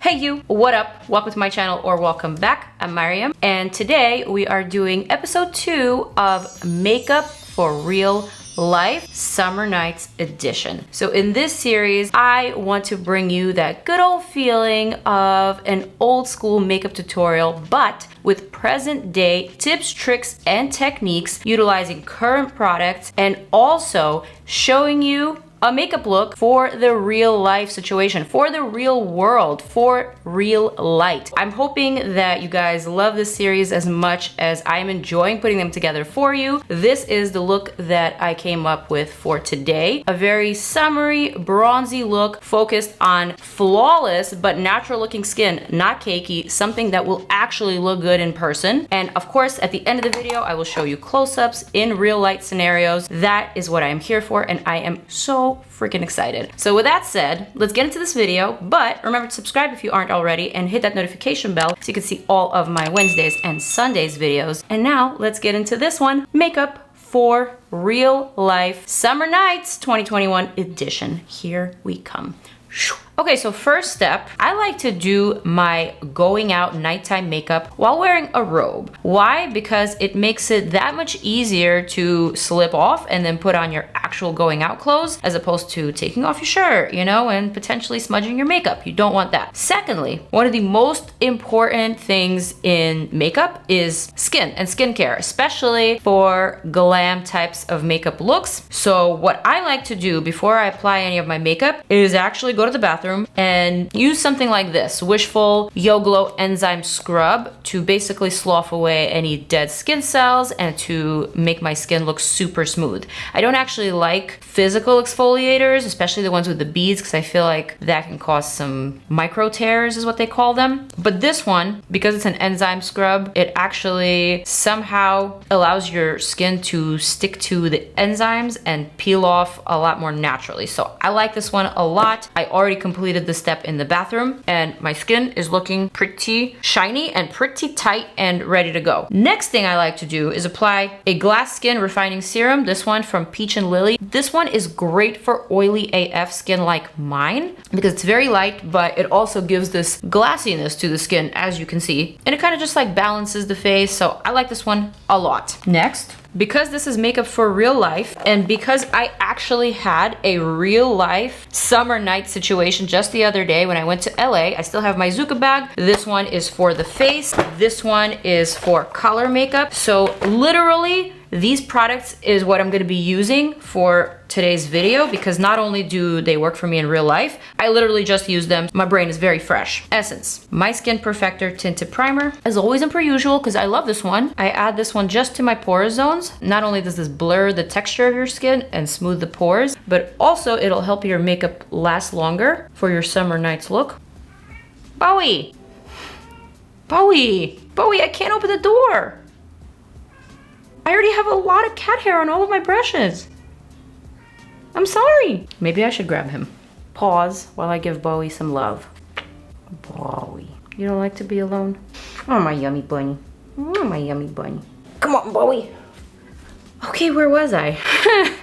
Hey you, what up? Welcome to my channel or welcome back. I'm Maryam and today we are doing episode 2 of Makeup for Real Life Summer Nights Edition. So in this series, I want to bring you that good old feeling of an old school makeup tutorial, but with present day tips, tricks, and techniques utilizing current products and also showing you a makeup look for the real life situation, for the real world, for real light. I'm hoping that you guys love this series as much as I'm enjoying putting them together for you. This is the look that I came up with for today. A very summery, bronzy look focused on flawless but natural looking skin, not cakey, something that will actually look good in person. And of course, at the end of the video, I will show you close-ups in real light scenarios. That is what I am here for, and I am so freaking excited. So with that said, let's get into this video, but remember to subscribe if you aren't already and hit that notification bell so you can see all of my Wednesdays and Sundays videos. And now let's get into this one, Makeup for Real Life Summer Nights 2021 edition. Here we come. Okay, so first step, I like to do my going out nighttime makeup while wearing a robe. Why? Because it makes it that much easier to slip off and then put on your actual going out clothes as opposed to taking off your shirt, you know, and potentially smudging your makeup. You don't want that. Secondly, one of the most important things in makeup is skin and skincare, especially for glam types of makeup looks. So what I like to do before I apply any of my makeup is actually go to the bathroom and use something like this, WISHFUL Yo Glow Enzyme Scrub, to basically slough away any dead skin cells and to make my skin look super smooth. I don't actually like physical exfoliators, especially the ones with the beads, because I feel like that can cause some micro tears is what they call them. But this one, because it's an enzyme scrub, it actually somehow allows your skin to stick to the enzymes and peel off a lot more naturally. So I like this one a lot. I already completed the step in the bathroom and my skin is looking pretty shiny and pretty tight and ready to go. Next thing I like to do is apply a glass skin refining serum. This one from Peach and Lily. This one is great for oily AF skin like mine because it's very light, but it also gives this glassiness to the skin, as you can see, and it kind of just like balances the face. So I like this one a lot. Next, because this is makeup for real life and because I actually had a real life summer night situation just the other day when I went to LA, I still have my Zuka bag. This one is for the face. This one is for color makeup. So literally these products is what I'm going to be using for today's video because not only do they work for me in real life, I literally just use them. My brain is very fresh. Essence, My Skin Perfector Tinted Primer. As always and per usual, because I love this one, I add this one just to my pore zones. Not only does this blur the texture of your skin and smooth the pores, but also it'll help your makeup last longer for your summer nights look. Bowie! Bowie! Bowie, I can't open the door! I already have a lot of cat hair on all of my brushes. I'm sorry. Maybe I should grab him. Pause while I give Bowie some love. Bowie, you don't like to be alone? Oh, my yummy bunny. Oh, my yummy bunny. Come on, Bowie. Okay, where was I?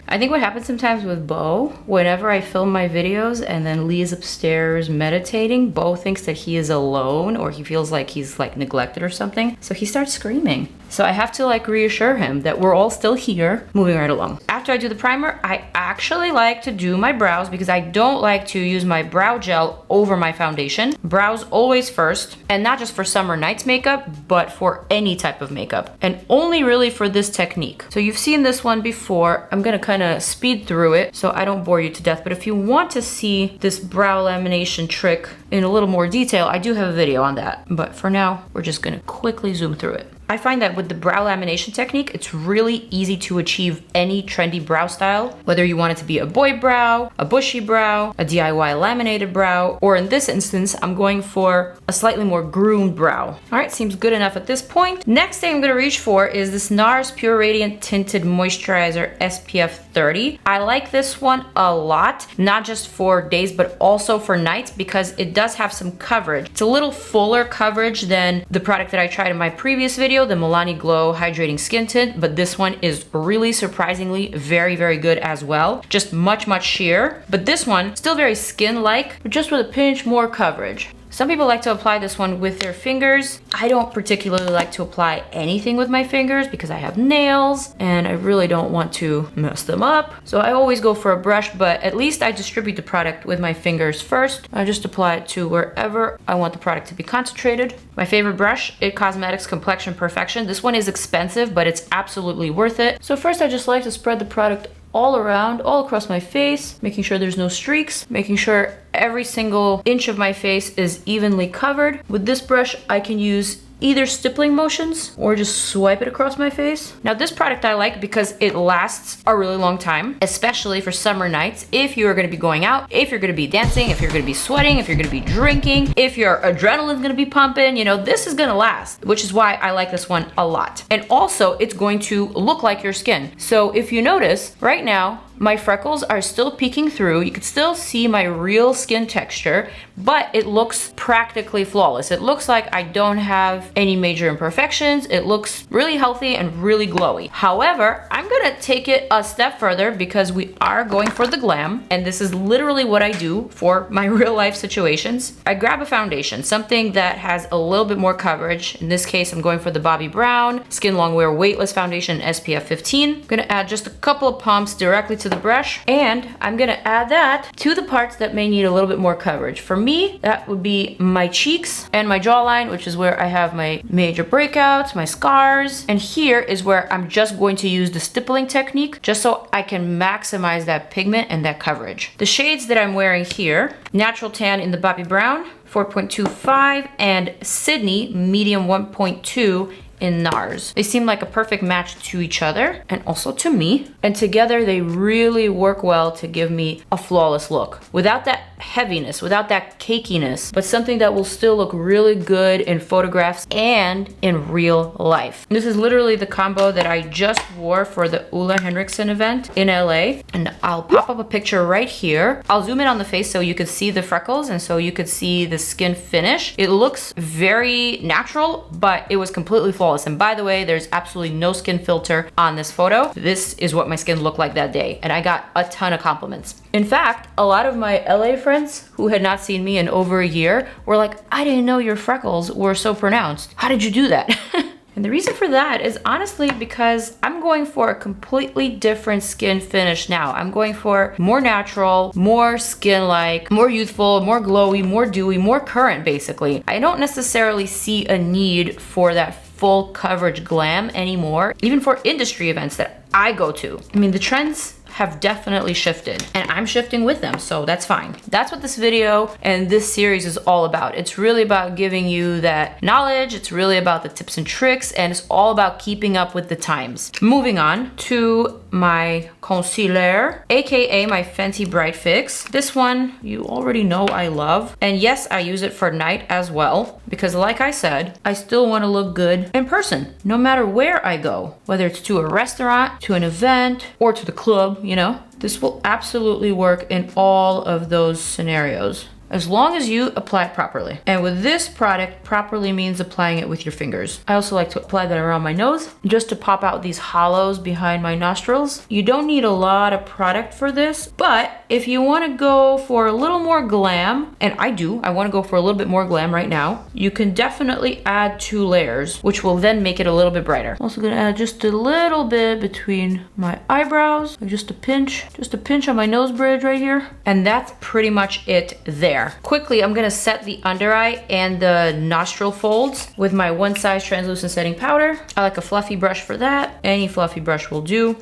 I think what happens sometimes with Bo, whenever I film my videos and then Lee is upstairs meditating, Bo thinks that he is alone or he feels like he's like neglected or something. So he starts screaming. So I have to like reassure him that we're all still here, moving right along. After I do the primer, I actually like to do my brows because I don't like to use my brow gel over my foundation. Brows always first, and not just for summer nights makeup, but for any type of makeup, and only really for this technique. So you've seen this one before. I'm gonna kind of speed through it so I don't bore you to death, but if you want to see this brow lamination trick in a little more detail, I do have a video on that. But for now, we're just gonna quickly zoom through it. I find that with the brow lamination technique, it's really easy to achieve any trendy brow style, whether you want it to be a boy brow, a bushy brow, a DIY laminated brow, or in this instance, I'm going for a slightly more groomed brow. All right, seems good enough at this point. Next thing I'm gonna reach for is this Nars Pure Radiant Tinted Moisturizer SPF 30. I like this one a lot, not just for days, but also for nights because it does have some coverage. It's a little fuller coverage than the product that I tried in my previous video, the Milani Glow Hydrating Skin Tint, but this one is really surprisingly very, very good as well. Just much, much sheer. But this one, still very skin-like, but just with a pinch more coverage. Some people like to apply this one with their fingers. I don't particularly like to apply anything with my fingers because I have nails and I really don't want to mess them up. So I always go for a brush, but at least I distribute the product with my fingers first. I just apply it to wherever I want the product to be concentrated. My favorite brush, IT Cosmetics Complexion Perfection. This one is expensive, but it's absolutely worth it. So first I just like to spread the product all around, all across my face, making sure there's no streaks, making sure every single inch of my face is evenly covered. With this brush, I can use either stippling motions or just swipe it across my face. Now this product I like because it lasts a really long time, especially for summer nights. If you're gonna be going out, if you're gonna be dancing, if you're gonna be sweating, if you're gonna be drinking, if your adrenaline's gonna be pumping, you know, this is gonna last, which is why I like this one a lot. And also it's going to look like your skin. So if you notice right now, my freckles are still peeking through. You can still see my real skin texture, but it looks practically flawless. It looks like I don't have any major imperfections. It looks really healthy and really glowy. However, I'm gonna take it a step further because we are going for the glam, and this is literally what I do for my real life situations. I grab a foundation, something that has a little bit more coverage. In this case, I'm going for the BOBBI Brown Skin Longwear Weightless Foundation SPF 15. I'm gonna add just a couple of pumps directly to the brush, and I'm gonna add that to the parts that may need a little bit more coverage. For me, that would be my cheeks and my jawline, which is where I have my major breakouts, my scars, and here is where I'm just going to use the stippling technique just so I can maximize that pigment and that coverage. The shades that I'm wearing here, Natural Tan in the BOBBI Brown 4.25 and Sydney Medium 1.2 in Nars. They seem like a perfect match to each other and also to me. And together they really work well to give me a flawless look. Without that heaviness, without that cakiness, but something that will still look really good in photographs and in real life. This is literally the combo that I just wore for the Ole Henriksen event in LA. And I'll pop up a picture right here. I'll zoom in on the face so you could see the freckles and so you could see the skin finish. It looks very natural, but it was completely flawless. And by the way, there's absolutely no skin filter on this photo. This is what my skin looked like that day. And I got a ton of compliments. In fact, a lot of my LA friends who had not seen me in over a year were like, I didn't know your freckles were so pronounced. How did you do that? And the reason for that is honestly because I'm going for a completely different skin finish now. I'm going for more natural, more skin-like, more youthful, more glowy, more dewy, more current basically. I don't necessarily see a need for that full coverage glam anymore, even for industry events that I go to. I mean, the trends have definitely shifted and I'm shifting with them, so that's fine. That's what this video and this series is all about. It's really about giving you that knowledge, it's really about the tips and tricks, and it's all about keeping up with the times. Moving on to my concealer, aka my Fenty Bright Fix. This one you already know I love, and yes, I use it for night as well because like I said, I still want to look good in person no matter where I go, whether it's to a restaurant, to an event, or to the club. You know, this will absolutely work in all of those scenarios as long as you apply it properly. And with this product, properly means applying it with your fingers. I also like to apply that around my nose just to pop out these hollows behind my nostrils. You don't need a lot of product for this, but if you want to go for a little more glam, and I want to go for a little bit more glam right now, you can definitely add 2 layers, which will then make it a little bit brighter. I'm also gonna add just a little bit between my eyebrows, like just a pinch on my nose bridge right here. And that's pretty much it there. Quickly, I'm gonna set the under eye and the nostril folds with my one size translucent setting powder. I like a fluffy brush for that. Any fluffy brush will do.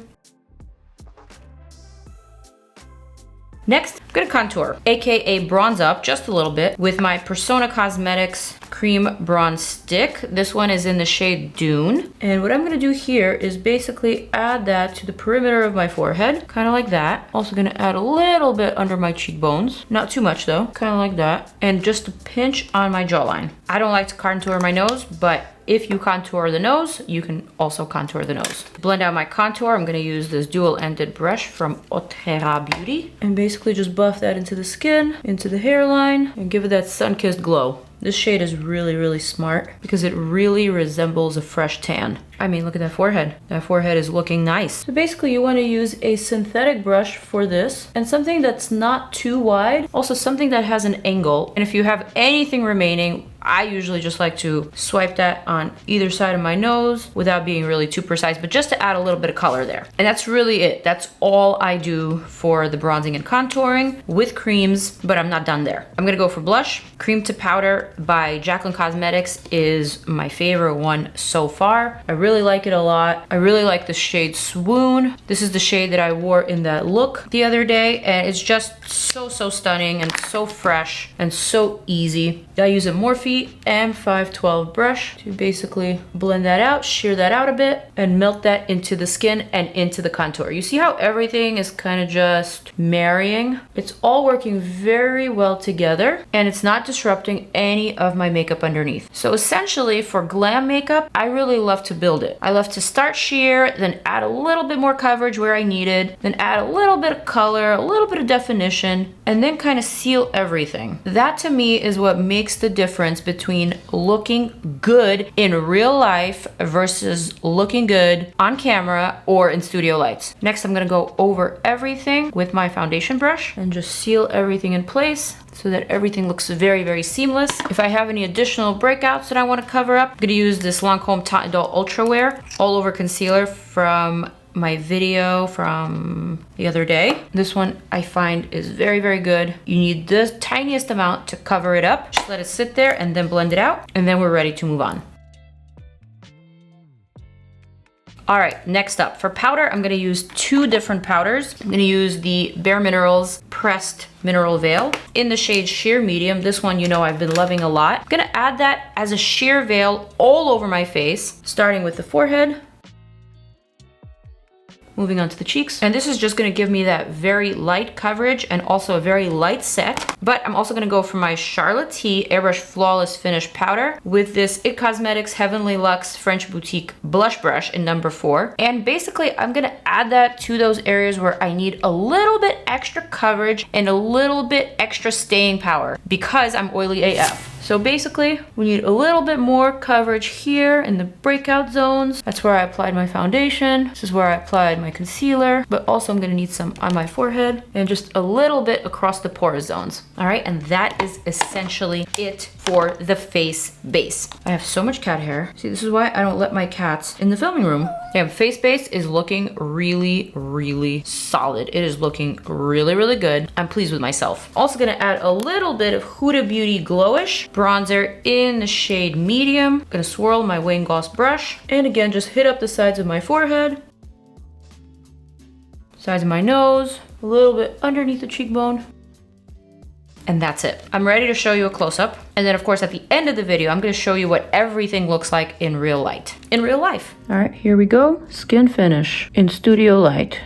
Next, I'm gonna contour, aka bronze up just a little bit with my Persona Cosmetics Cream Bronze Stick. This one is in the shade Dune. And what I'm gonna do here is basically add that to the perimeter of my forehead, kind of like that. Also gonna add a little bit under my cheekbones. Not too much though, kind of like that. And just a pinch on my jawline. I don't like to contour my nose, but if you contour the nose, you can also contour the nose. To blend out my contour, I'm gonna use this dual-ended brush from Otera Beauty and basically just buff that into the skin, into the hairline, and give it that sun-kissed glow. This shade is really, really smart because it really resembles a fresh tan. I mean, look at that forehead. That forehead is looking nice. So basically you want to use a synthetic brush for this and something that's not too wide. Also something that has an angle. And if you have anything remaining, I usually just like to swipe that on either side of my nose without being really too precise, but just to add a little bit of color there. And that's really it. That's all I do for the bronzing and contouring with creams, but I'm not done there. I'm gonna go for blush. Cream to Powder by JACLYN Cosmetics is my favorite one so far. I really like it a lot. I really like the shade Swoon. This is the shade that I wore in that look the other day, and it's just so stunning and so fresh and so easy. I use a Morphe M512 brush to basically blend that out, shear that out a bit, and melt that into the skin and into the contour. You see how everything is kind of just marrying? It's all working very well together, and it's not disrupting any of my makeup underneath. So essentially for glam makeup, I really love to build it. I love to start sheer, then add a little bit more coverage where I need it, then add a little bit of color, a little bit of definition, and then kind of seal everything. That to me is what makes the difference between looking good in real life versus looking good on camera or in studio lights. Next, I'm gonna go over everything with my foundation brush and just seal everything in place so that everything looks very seamless. If I have any additional breakouts that I want to cover up, I'm gonna use this Lancome Idole Ultra Wear All Over Concealer from my video from the other day. This one I find is very good. You need the tiniest amount to cover it up. Just let it sit there and then blend it out, and then we're ready to move on. All right, next up for powder, I'm gonna use two different powders. I'm gonna use the Bare Minerals Pressed Mineral Veil in the shade Sheer Medium. This one, you know, I've been loving a lot. I'm gonna add that as a sheer veil all over my face, starting with the forehead, moving on to the cheeks. And this is just gonna give me that very light coverage and also a very light set. But I'm also gonna go for my Charlotte T Airbrush Flawless Finish Powder with this IT Cosmetics Heavenly Luxe French Boutique Blush Brush in number 4. And basically, I'm gonna add that to those areas where I need a little bit extra coverage and a little bit extra staying power because I'm oily AF. So basically, we need a little bit more coverage here in the breakout zones. That's where I applied my foundation. This is where I applied my concealer, but also I'm gonna need some on my forehead and just a little bit across the pore zones. All right, and that is essentially it for the face base. I have so much cat hair. See, this is why I don't let my cats in the filming room. Yeah, face base is looking really solid. It is looking really good. I'm pleased with myself. Also gonna add a little bit of Huda Beauty Glowish Bronzer in the shade Medium. Gonna swirl my Wayne Goss brush. And again, just hit up the sides of my forehead, sides of my nose, a little bit underneath the cheekbone. And that's it. I'm ready to show you a close-up. And then of course at the end of the video, I'm gonna show you what everything looks like in real light, in real life. All right, here we go. Skin finish in studio light.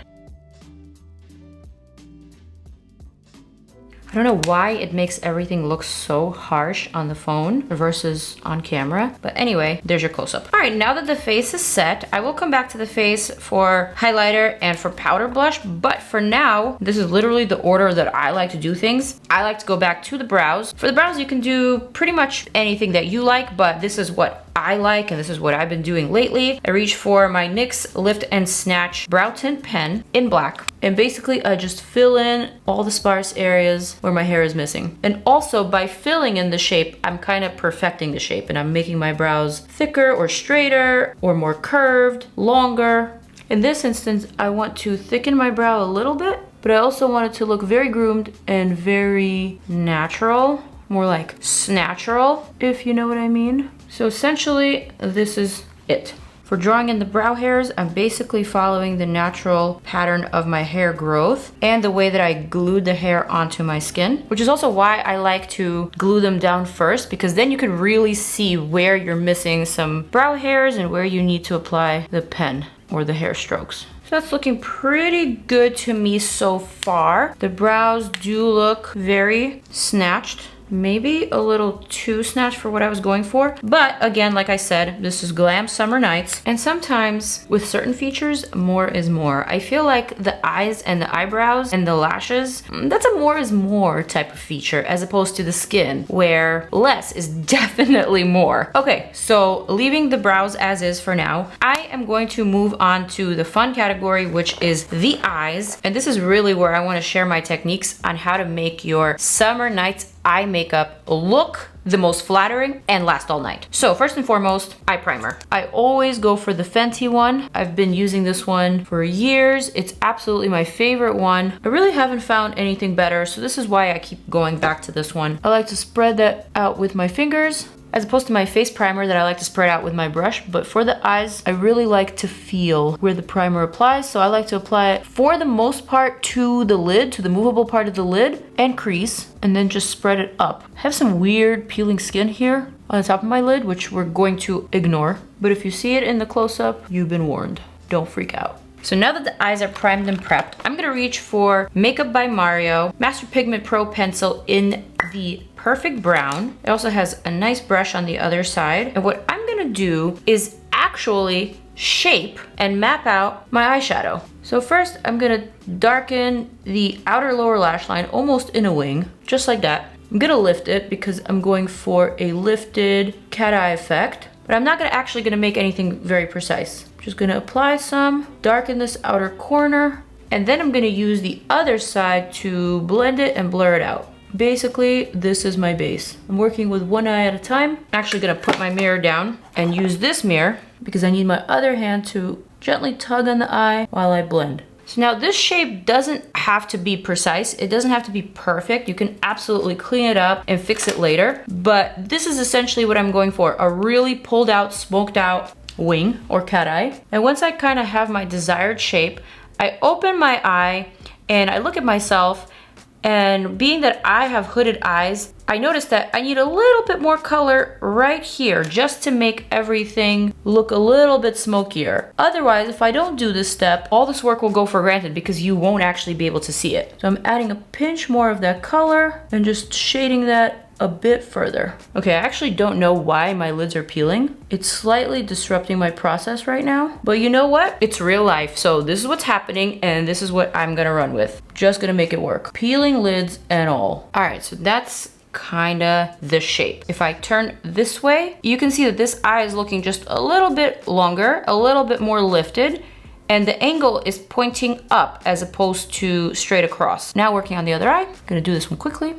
I don't know why it makes everything look so harsh on the phone versus on camera. But anyway, there's your close-up. All right, now that the face is set, I will come back to the face for highlighter and for powder blush. But for now, this is literally the order that I like to do things. I like to go back to the brows. For the brows, you can do pretty much anything that you like, but this is what I like, and this is what I've been doing lately. I reach for my NYX Lift and Snatch Brow Tint Pen in black. And basically, I just fill in all the sparse areas where my hair is missing. And also, by filling in the shape, I'm kind of perfecting the shape, and I'm making my brows thicker or straighter or more curved, longer. In this instance, I want to thicken my brow a little bit, but I also want it to look very groomed and very natural, more like snatchural, if you know what I mean. So essentially, this is it. For drawing in the brow hairs, I'm basically following the natural pattern of my hair growth and the way that I glued the hair onto my skin, which is also why I like to glue them down first, because then you can really see where you're missing some brow hairs and where you need to apply the pen or the hair strokes. So that's looking pretty good to me so far. The brows do look very snatched. maybe a little too snatched for what I was going for. But again, like I said, this is Glam Summer Nights. And sometimes with certain features, more is more. I feel like the eyes and the eyebrows and the lashes, that's a more is more type of feature as opposed to the skin, where less is definitely more. Okay, so leaving the brows as is for now, I am going to move on to the fun category, which is the eyes. And this is really where I want to share my techniques on how to make your summer nights eye makeup look the most flattering and last all night. So first and foremost, eye primer. I always go for the FENTY one. I've been using this one for years. It's absolutely my favorite one. I really haven't found anything better, so this is why I keep going back to this one. I like to spread that out with my fingers, as opposed to my face primer that I like to spread out with my brush. But for the eyes, I really like to feel where the primer applies. So I like to apply it for the most part to the lid, to the movable part of the lid and crease, and then just spread it up. I have some weird peeling skin here on the top of my lid, which we're going to ignore. But if you see it in the close-up, you've been warned. Don't freak out. So now that the eyes are primed and prepped, I'm gonna reach for Makeup by Mario Master Pigment Pro Pencil in the Perfect Brown. It also has a nice brush on the other side. And what I'm gonna do is actually shape and map out my eyeshadow. So first, I'm gonna darken the outer lower lash line almost in a wing, just like that. I'm gonna lift it because I'm going for a lifted cat eye effect, but I'm not actually gonna make anything very precise. Just gonna apply some, darken this outer corner, and then I'm gonna use the other side to blend it and blur it out. Basically, this is my base. I'm working with one eye at a time. I'm actually gonna put my mirror down and use this mirror because I need my other hand to gently tug on the eye while I blend. So now this shape doesn't have to be precise. It doesn't have to be perfect. You can absolutely clean it up and fix it later. But this is essentially what I'm going for. A really pulled out, smoked out wing or cat eye. And once I kind of have my desired shape, I open my eye and I look at myself, and being that I have hooded eyes, I noticed that I need a little bit more color right here just to make everything look a little bit smokier. Otherwise, if I don't do this step, all this work will go for granted because you won't actually be able to see it. So I'm adding a pinch more of that color and just shading that a bit further. Okay, I actually don't know why my lids are peeling. It's slightly disrupting my process right now, but you know what? It's real life. So this is what's happening and this is what I'm gonna run with. Just gonna make it work. Peeling lids and all. All right, so that's kinda the shape. If I turn this way, you can see that this eye is looking just a little bit longer, a little bit more lifted, and the angle is pointing up as opposed to straight across. Now working on the other eye, I'm gonna do this one quickly.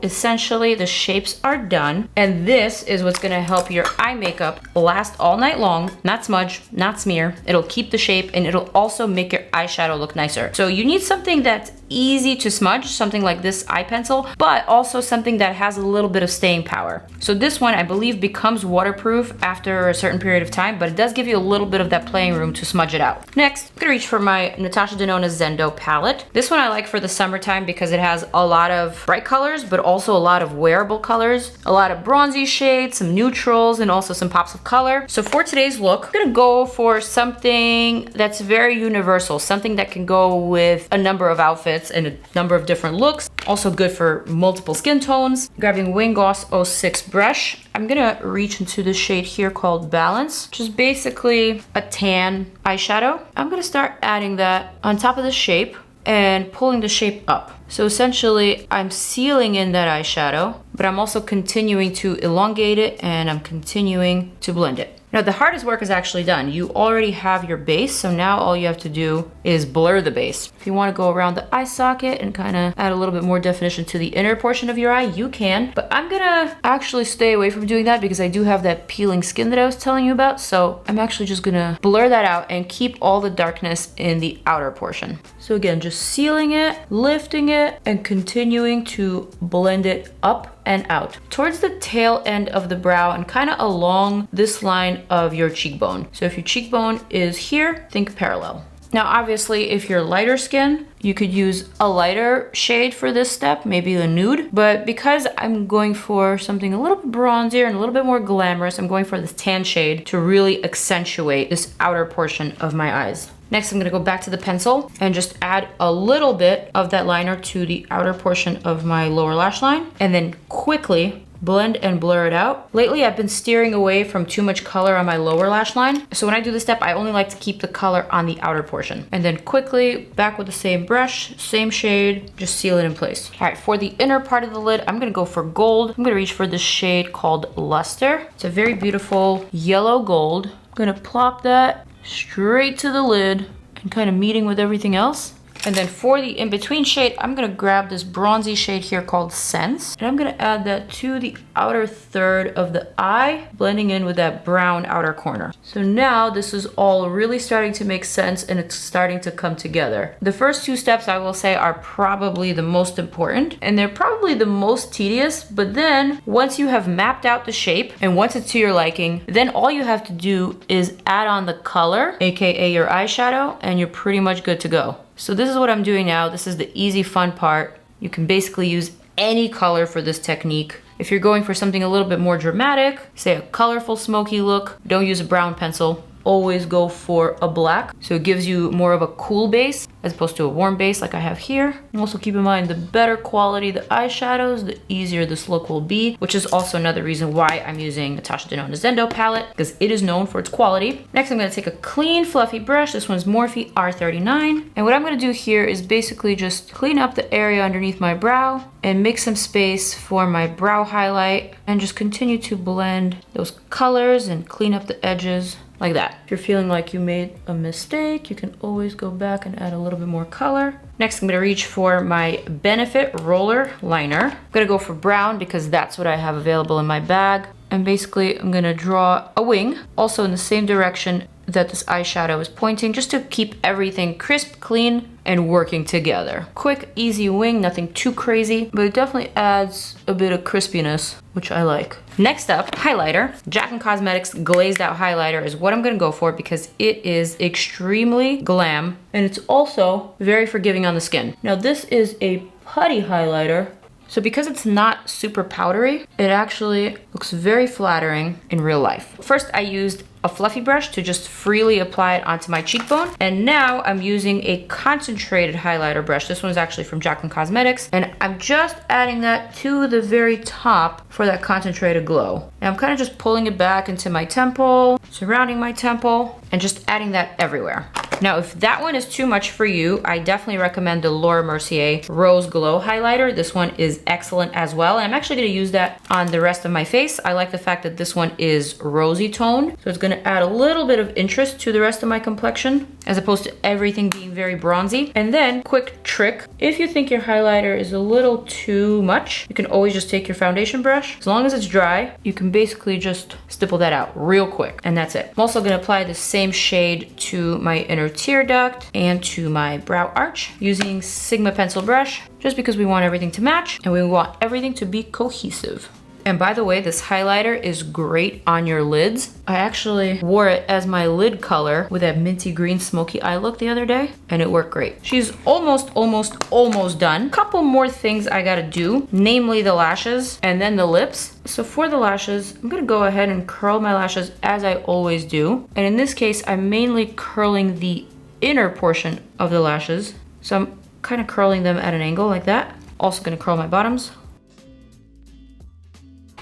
Essentially, the shapes are done, and this is what's gonna help your eye makeup last all night long, not smudge, not smear. It'll keep the shape, and it'll also make your eyeshadow look nicer. So you need something that's easy to smudge, something like this eye pencil, but also something that has a little bit of staying power. So this one, I believe, becomes waterproof after a certain period of time, but it does give you a little bit of that playing room to smudge it out. Next, I'm gonna reach for my Natasha Denona Zendo palette. This one I like for the summertime because it has a lot of bright colors, but also a lot of wearable colors, a lot of bronzy shades, some neutrals, and also some pops of color. So for today's look, I'm gonna go for something that's very universal, something that can go with a number of outfits and a number of different looks. Also good for multiple skin tones. Grabbing Wing Gloss 06 brush, I'm gonna reach into this shade here called Balance, which is basically a tan eyeshadow. I'm gonna start adding that on top of the shape and pulling the shape up. So essentially, I'm sealing in that eyeshadow, but I'm also continuing to elongate it and I'm continuing to blend it. Now the hardest work is actually done. You already have your base, so now all you have to do is blur the base. If you want to go around the eye socket and kind of add a little bit more definition to the inner portion of your eye, you can. But I'm gonna actually stay away from doing that because I do have that peeling skin that I was telling you about. So I'm actually just gonna blur that out and keep all the darkness in the outer portion. So again, just sealing it, lifting it, and continuing to blend it up and out towards the tail end of the brow and kind of along this line of your cheekbone. So if your cheekbone is here, think parallel. Now obviously if you're lighter skin, you could use a lighter shade for this step, maybe a nude, but because I'm going for something a little bit bronzier and a little bit more glamorous, I'm going for this tan shade to really accentuate this outer portion of my eyes. Next, I'm gonna go back to the pencil and just add a little bit of that liner to the outer portion of my lower lash line, and then quickly blend and blur it out. Lately, I've been steering away from too much color on my lower lash line. So when I do this step, I only like to keep the color on the outer portion. And then quickly, back with the same brush, same shade, just seal it in place. All right, for the inner part of the lid, I'm gonna go for gold. I'm gonna reach for this shade called Luster. It's a very beautiful yellow gold. I'm gonna plop that straight to the lid and kind of meeting with everything else. And then for the in-between shade, I'm gonna grab this bronzy shade here called Sense. And I'm gonna add that to the outer third of the eye, blending in with that brown outer corner. So now this is all really starting to make sense and it's starting to come together. The first two steps, I will say, are probably the most important and they're probably the most tedious, but then once you have mapped out the shape and once it's to your liking, then all you have to do is add on the color, AKA your eyeshadow, and you're pretty much good to go. So this is what I'm doing now. This is the easy, fun part. You can basically use any color for this technique. If you're going for something a little bit more dramatic, say a colorful, smoky look, don't use a brown pencil. Always go for a black. So it gives you more of a cool base as opposed to a warm base like I have here. And also keep in mind, the better quality the eyeshadows, the easier this look will be, which is also another reason why I'm using Natasha Denona's Zendo palette, because it is known for its quality. Next, I'm gonna take a clean, fluffy brush. This one's Morphe R39. And what I'm gonna do here is basically just clean up the area underneath my brow and make some space for my brow highlight and just continue to blend those colors and clean up the edges. Like that. If you're feeling like you made a mistake, you can always go back and add a little bit more color. Next, I'm gonna reach for my Benefit Roller Liner. I'm gonna go for brown because that's what I have available in my bag. And basically, I'm gonna draw a wing, also in the same direction that this eyeshadow is pointing, just to keep everything crisp, clean, and working together. Quick, easy wing, nothing too crazy, but it definitely adds a bit of crispiness, which I like. Next up, highlighter. JACLYN Cosmetics Glazed Out Highlighter is what I'm gonna go for because it is extremely glam, and it's also very forgiving on the skin. Now this is a putty highlighter, so because it's not super powdery, it actually looks very flattering in real life. First, I used a fluffy brush to just freely apply it onto my cheekbone. And now I'm using a concentrated highlighter brush. This one's actually from JACLYN Cosmetics. And I'm just adding that to the very top for that concentrated glow. And I'm kind of just pulling it back into my temple, surrounding my temple, and just adding that everywhere. Now, if that one is too much for you, I definitely recommend the Laura Mercier Rose Glow Highlighter. This one is excellent as well. And I'm actually gonna use that on the rest of my face. I like the fact that this one is rosy toned. So it's gonna add a little bit of interest to the rest of my complexion as opposed to everything being very bronzy. And then, quick trick, if you think your highlighter is a little too much, you can always just take your foundation brush. As long as it's dry, you can basically just stipple that out real quick, and that's it. I'm also gonna apply the same shade to my inner tear duct and to my brow arch using Sigma pencil brush, just because we want everything to match and we want everything to be cohesive. And by the way, this highlighter is great on your lids. I actually wore it as my lid color with that minty green smoky eye look the other day, and it worked great. She's almost done. Couple more things I gotta do, namely the lashes and then the lips. So for the lashes, I'm gonna go ahead and curl my lashes as I always do. And in this case, I'm mainly curling the inner portion of the lashes. So I'm kind of curling them at an angle like that. Also gonna curl my bottoms.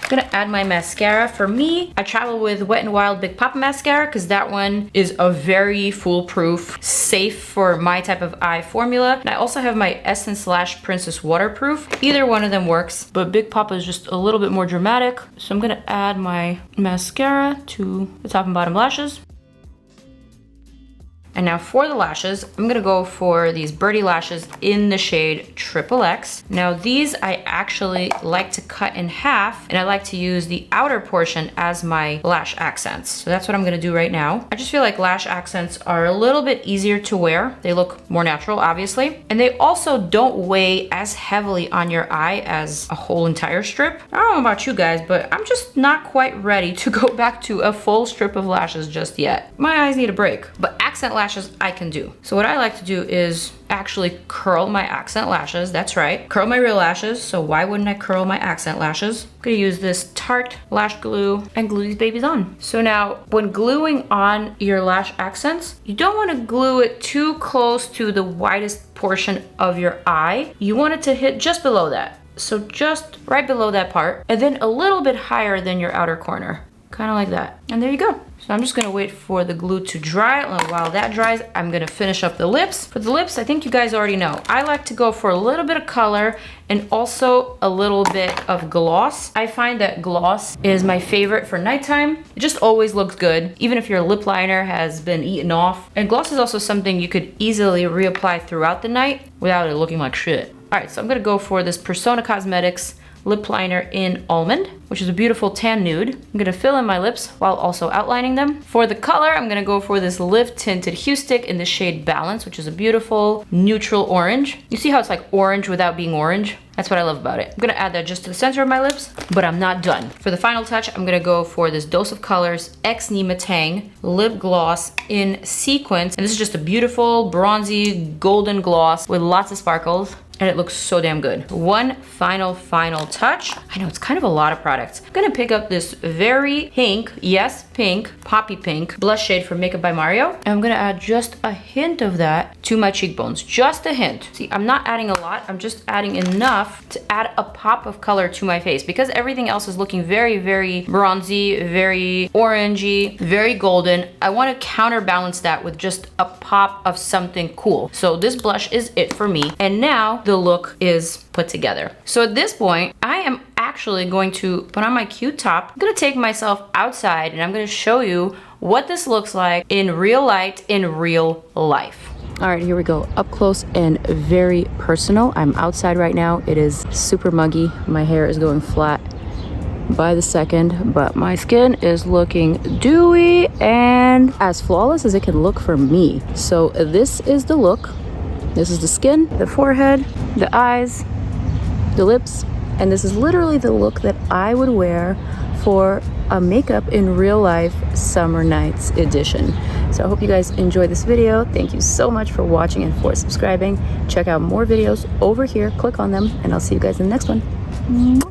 I'm gonna add my mascara. For me, I travel with Wet n Wild Big Papa mascara because that one is a very foolproof, safe for my type of eye formula. And I also have my Essence Lash Princess Waterproof. Either one of them works, but Big Papa is just a little bit more dramatic. So I'm gonna add my mascara to the top and bottom lashes. And now for the lashes, I'm gonna go for these birdie lashes in the shade XXX. Now these I actually like to cut in half, and I like to use the outer portion as my lash accents. So that's what I'm gonna do right now. I just feel like lash accents are a little bit easier to wear. They look more natural, obviously. And they also don't weigh as heavily on your eye as a whole entire strip. I don't know about you guys, but I'm just not quite ready to go back to a full strip of lashes just yet. My eyes need a break. But accent lashes lashes I can do. So what I like to do is actually curl my accent lashes. That's right, curl my real lashes. So why wouldn't I curl my accent lashes? I'm gonna use this Tarte lash glue and glue these babies on. So now when gluing on your lash accents, you don't want to glue it too close to the widest portion of your eye. You want it to hit just below that. So just right below that part, and then a little bit higher than your outer corner. Kind of like that. And there you go. So I'm just gonna wait for the glue to dry. And while that dries, I'm gonna finish up the lips. For the lips, I think you guys already know, I like to go for a little bit of color and also a little bit of gloss. I find that gloss is my favorite for nighttime. It just always looks good, even if your lip liner has been eaten off. And gloss is also something you could easily reapply throughout the night without it looking like shit. All right, so I'm gonna go for this Persona Cosmetics lip liner in Almond, which is a beautiful tan nude. I'm gonna fill in my lips while also outlining them. For the color, I'm gonna go for this Lift Tinted Hue Stick in the shade Balance, which is a beautiful neutral orange. You see how it's like orange without being orange? That's what I love about it. I'm gonna add that just to the center of my lips, but I'm not done. For the final touch, I'm gonna go for this Dose of Colors X Nima Tang lip gloss in Sequence. And this is just a beautiful bronzy golden gloss with lots of sparkles. And it looks so damn good. One final touch. I know it's kind of a lot of products. I'm gonna pick up this very pink, yes, pink, poppy pink blush shade from Makeup by Mario. And I'm gonna add just a hint of that to my cheekbones, just a hint. See, I'm not adding a lot, I'm just adding enough to add a pop of color to my face because everything else is looking very, very bronzy, very orangey, very golden. I wanna counterbalance that with just a pop of something cool. So this blush is it for me. And now the look is put together. So at this point, I am actually going to put on my cute top. I'm gonna take myself outside and I'm gonna show you what this looks like in real light, in real life. All right, here we go. Up close and very personal. I'm outside right now. It is super muggy. My hair is going flat by the second, but my skin is looking dewy and as flawless as it can look for me. So this is the look. This is the skin, the forehead, the eyes, the lips, and this is literally the look that I would wear for a makeup in real life summer nights edition. So I hope you guys enjoyed this video. Thank you so much for watching and for subscribing. Check out more videos over here, click on them, and I'll see you guys in the next one.